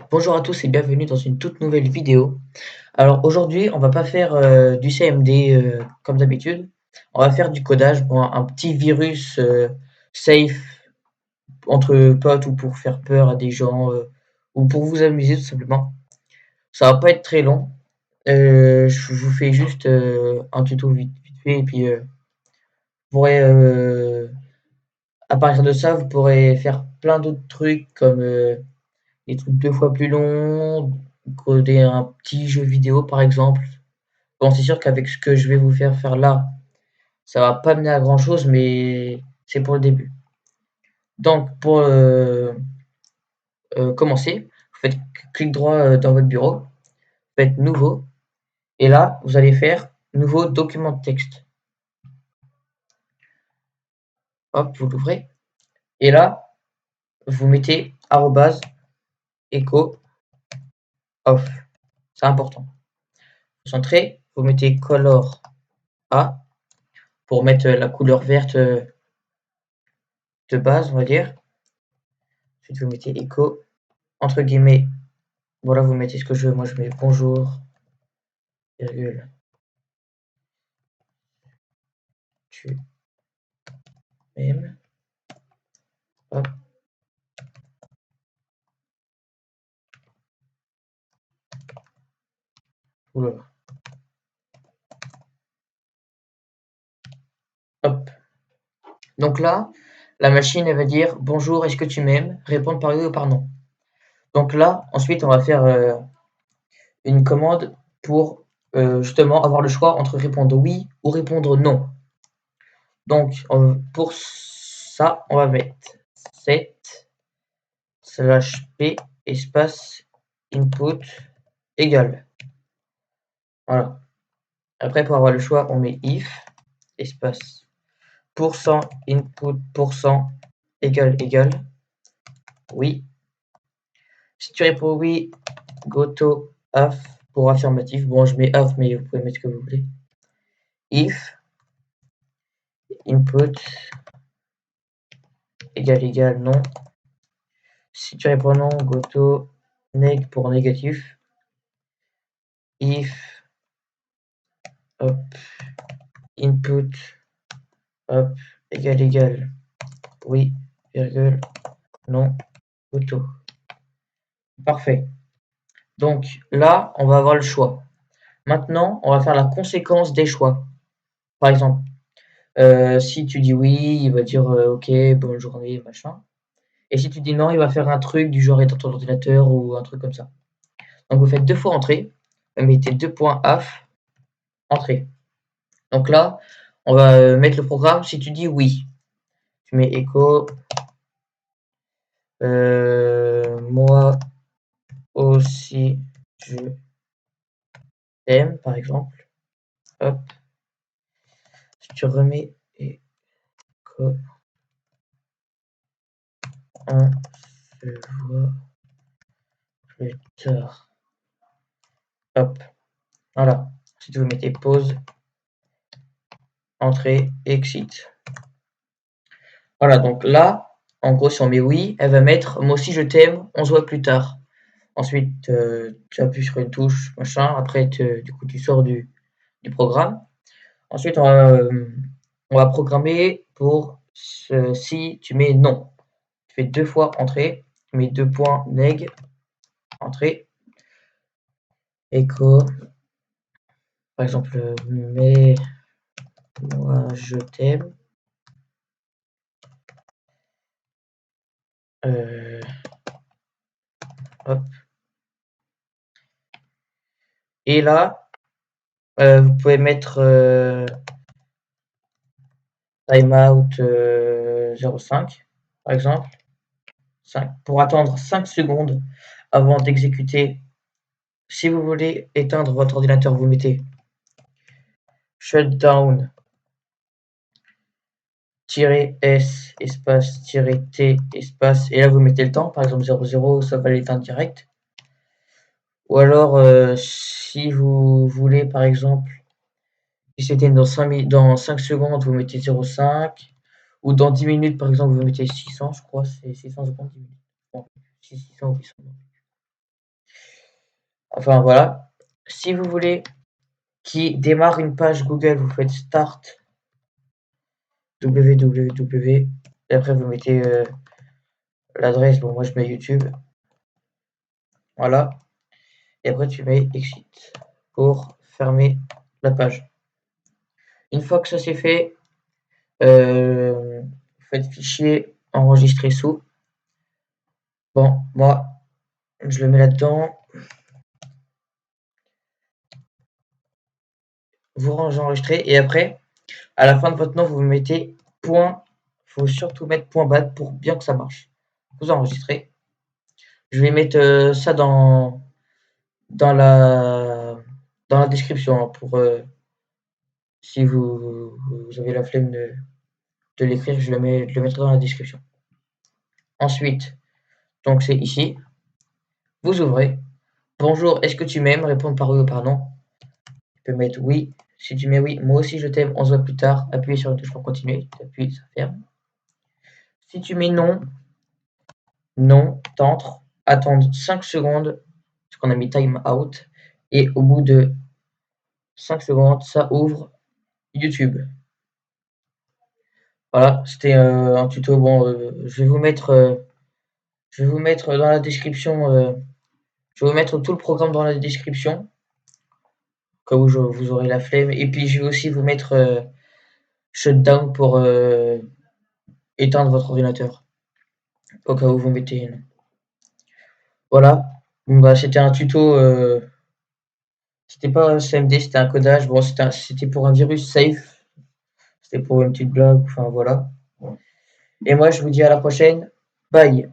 Bonjour à tous et bienvenue dans une toute nouvelle vidéo. Alors aujourd'hui, on va pas faire du CMD comme d'habitude. On va faire du codage pour un petit virus safe entre potes ou pour faire peur à des gens ou pour vous amuser tout simplement. Ça va pas être très long. Je vous fais juste un tuto vite fait et puis vous pourrez, à partir de ça, vous pourrez faire plein d'autres trucs comme des trucs 2 fois plus longs, coder un petit jeu vidéo par exemple. Bon, c'est sûr qu'avec ce que je vais vous faire faire là, ça va pas mener à grand chose, mais c'est pour le début. Donc pour, commencer, vous faites clic droit, dans votre bureau, vous faites nouveau et là, vous allez faire nouveau document de texte. Hop, vous l'ouvrez et là, vous mettez arrobase echo off. C'est important. Vous centrez, vous mettez color A pour mettre la couleur verte, de base, on va dire. Ensuite, vous mettez echo entre guillemets. Voilà, vous mettez ce que je veux. Moi, je mets bonjour, virgule, tu m'aimes. Hop, oula. Hop. Donc là, la machine, elle va dire bonjour, est-ce que tu m'aimes? Répondre par oui ou par non. Donc là, ensuite, on va faire une commande pour justement avoir le choix entre répondre oui ou répondre non. Donc, pour ça, on va mettre set slash p espace input égale. Voilà. Après, pour avoir le choix, on met if espace pourcent input pourcent égale oui. Si tu réponds oui, go to AF pour affirmatif. Bon, je mets AF, mais vous pouvez mettre ce que vous voulez. If input égale non. Si tu réponds non, go to neg pour négatif. If hop, input hop, égale oui, virgule non, go to. Parfait. Donc là, on va avoir le choix. Maintenant, on va faire la conséquence des choix. Par exemple, si tu dis oui, il va dire ok, bonne journée, machin. Et si tu dis non, il va faire un truc du genre éteins ton ordinateur ou un truc comme ça. Donc vous faites deux fois entrée, vous mettez deux points AF, entrée. Donc là, on va mettre le programme. Si tu dis oui, tu mets echo, moi aussi je t'aime, par exemple. Hop, si tu remets echo, on se voit plus tard. Hop, voilà. Si vous mettez pause, entrée, exit. Voilà, donc là, en gros, si on met oui, elle va mettre moi aussi je t'aime, on se voit plus tard. Ensuite, tu appuies sur une touche, machin. Après, du coup, tu sors du programme. Ensuite, on va programmer pour si tu mets non. Tu fais deux fois entrée, tu mets deux points neg, entrée, echo. Par exemple, mais moi je t'aime. Hop. Et là, vous pouvez mettre timeout 0,5 par exemple, 5, pour attendre 5 secondes avant d'exécuter. Si vous voulez éteindre votre ordinateur, vous mettez shutdown -s espace -t espace et là vous mettez le temps, par exemple 00, ça va l'éteindre direct. Ou alors si vous voulez par exemple, si c'était dans 5 secondes, vous mettez 0,5 ou dans 10 minutes par exemple, vous mettez 600, je crois, c'est 600 secondes, 10 minutes. Bon, 600 ou 800. Enfin voilà. Si vous voulez qu'il démarre une page Google, vous faites start www et après vous mettez l'adresse. Bon, moi je mets YouTube. Voilà. Et après tu mets exit pour fermer la page. Une fois que ça c'est fait, vous faites fichier enregistrer sous. Bon, moi je le mets là-dedans. Vous enregistrez et après, à la fin de votre nom, vous mettez point. Il faut surtout mettre point .bat pour bien que ça marche. Vous enregistrez. Je vais mettre ça dans la dans la description hein, pour si vous avez la flemme de l'écrire, je le mettrai dans la description. Ensuite, donc c'est ici. Vous ouvrez. Bonjour, est-ce que tu m'aimes? Répondre par oui ou par non. Tu peux mettre oui. Si tu mets oui, moi aussi je t'aime, on se voit plus tard. Appuyez sur une touche pour continuer. Tu appuies, ça ferme. Si tu mets non, non, t'entres, attendre 5 secondes, parce qu'on a mis time out, et au bout de 5 secondes, ça ouvre YouTube. Voilà, c'était un tuto. Bon, je vais vous mettre dans la description. Je vais vous mettre tout le programme dans la description, au cas où vous aurez la flemme. Et puis je vais aussi vous mettre shutdown pour éteindre votre ordinateur, au cas où vous mettez. Voilà. Bon, bah, c'était un tuto. C'était pas un CMD, c'était un codage. Bon, c'était pour un virus safe. C'était pour une petite blague. Enfin voilà. Et moi, je vous dis à la prochaine. Bye.